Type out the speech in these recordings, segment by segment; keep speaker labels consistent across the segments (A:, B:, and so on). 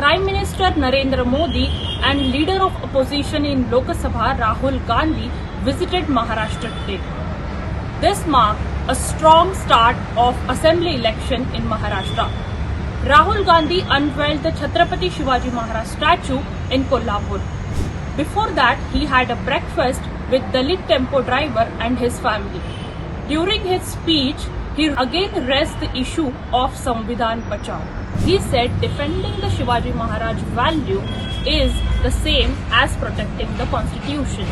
A: Prime Minister Narendra Modi and leader of opposition in Lok Sabha Rahul Gandhi visited Maharashtra today. This marked a strong start of assembly election in Maharashtra. Rahul Gandhi unveiled the Chhatrapati Shivaji Maharaj statue in Kolhapur. Before that, he had a breakfast with Dalit tempo driver and his family. During his speech, he again raised the issue of Samvidhan Bachao. He said defending the Shivaji Maharaj value is the same as protecting the constitution.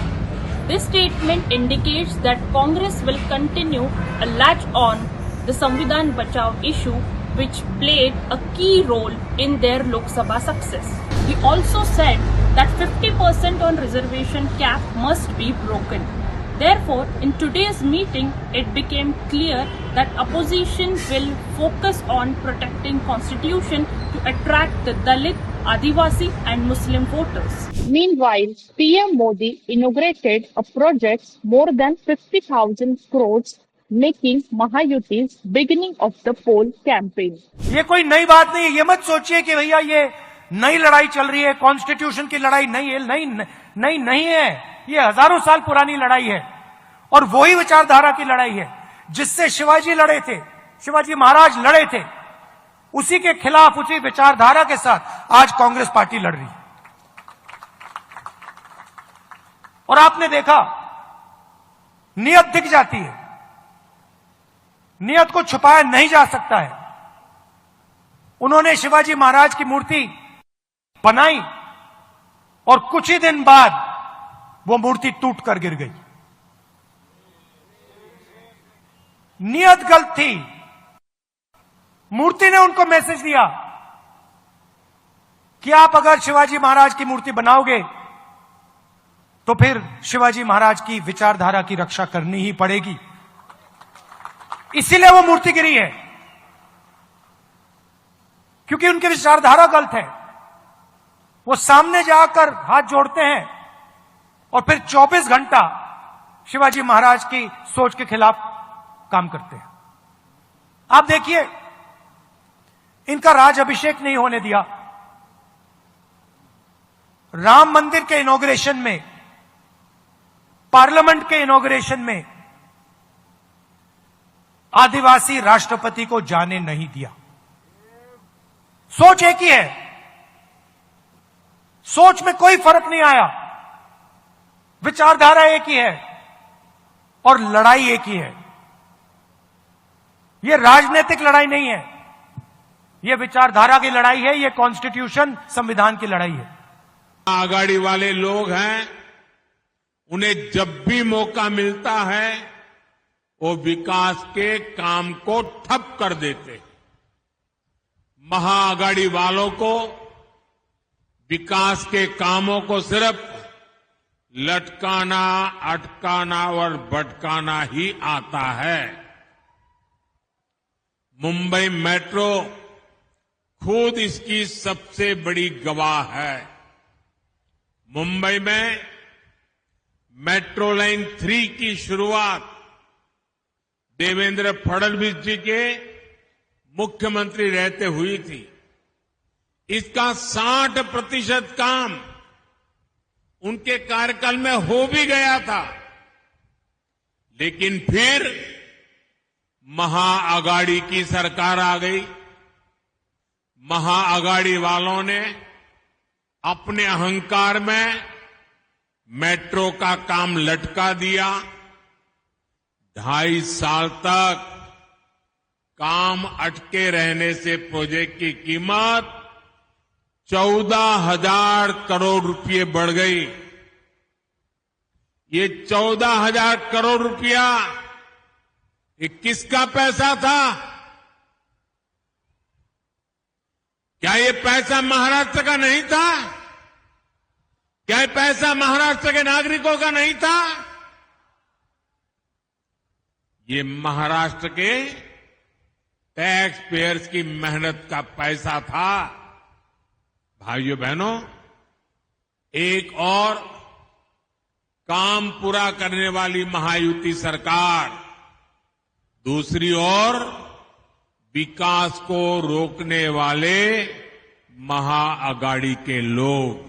A: This statement indicates that Congress will continue a latch on the Samvidhan Bachao issue, which played a key role in their Lok Sabha success. He also said that 50% on reservation cap must be broken. Therefore, in today's meeting, it became clear that opposition will focus on protecting constitution to attract the Dalit, Adivasi and Muslim voters.
B: Meanwhile, PM Modi inaugurated a project more than 50,000 crores, making Mahayuti's beginning of the poll campaign.
C: ये कोई नई बात नहीं है। ये मत सोचिए कि भैया ये नई लड़ाई चल रही है, कॉन्स्टिट्यूशन की लड़ाई नहीं है। नहीं है। ये हजारों साल पुरानी लड़ाई है और वही विचारधारा की लड़ाई है जिससे शिवाजी लड़े थे, शिवाजी महाराज लड़े थे। उसी के खिलाफ, उसी विचारधारा के साथ आज कांग्रेस पार्टी लड़ रही है। और आपने देखा, नियत दिख जाती है, नियत को छुपाया नहीं जा सकता है। उन्होंने शिवाजी महाराज की मूर्ति बनाई और कुछ ही दिन बाद वो मूर्ति टूट कर गिर गई। नियत गलत थी। मूर्ति ने उनको मैसेज दिया कि आप अगर शिवाजी महाराज की मूर्ति बनाओगे तो फिर शिवाजी महाराज की विचारधारा की रक्षा करनी ही पड़ेगी। इसीलिए वो मूर्ति गिरी है, क्योंकि उनकी विचारधारा गलत है। वो सामने जाकर हाथ जोड़ते हैं और फिर 24 घंटा शिवाजी महाराज की सोच के खिलाफ काम करते हैं। आप देखिए, इनका राज अभिषेक नहीं होने दिया। राम मंदिर के इनॉग्रेशन में, पार्लियामेंट के इनॉग्रेशन में आदिवासी राष्ट्रपति को जाने नहीं दिया। सोच एक ही है, सोच में कोई फर्क नहीं आया, विचारधारा एक ही है और लड़ाई एक ही है। यह राजनीतिक लड़ाई नहीं है, यह विचारधारा की लड़ाई है, यह कॉन्स्टिट्यूशन, संविधान की लड़ाई है।
D: आघाड़ी वाले लोग हैं, उन्हें जब भी मौका मिलता है वो विकास के काम को ठप कर देते हैं। महाआघाड़ी वालों को विकास के कामों को सिर्फ लटकाना, अटकाना और भटकाना ही आता है। मुंबई मेट्रो खुद इसकी सबसे बड़ी गवाह है। मुंबई में मेट्रो लाइन 3 की शुरुआत देवेंद्र फडणवीस जी के मुख्यमंत्री रहते हुई थी। इसका 60% काम उनके कार्यकाल में हो भी गया था, लेकिन फिर महाआघाड़ी की सरकार आ गई। महाआघाड़ी वालों ने अपने अहंकार में मेट्रो का काम लटका दिया। 2.5 साल तक काम अटके रहने से प्रोजेक्ट की कीमत 14,000 करोड़ रुपए बढ़ गई। ये 14,000 करोड़ रुपया ये किसका पैसा था? क्या ये पैसा महाराष्ट्र का नहीं था? क्या ये पैसा महाराष्ट्र के नागरिकों का नहीं था? ये महाराष्ट्र के टैक्स पेयर्स की मेहनत का पैसा था। भाइयों बहनों, एक और काम पूरा करने वाली महायुति सरकार, दूसरी ओर विकास को रोकने वाले महाआघाड़ी के लोग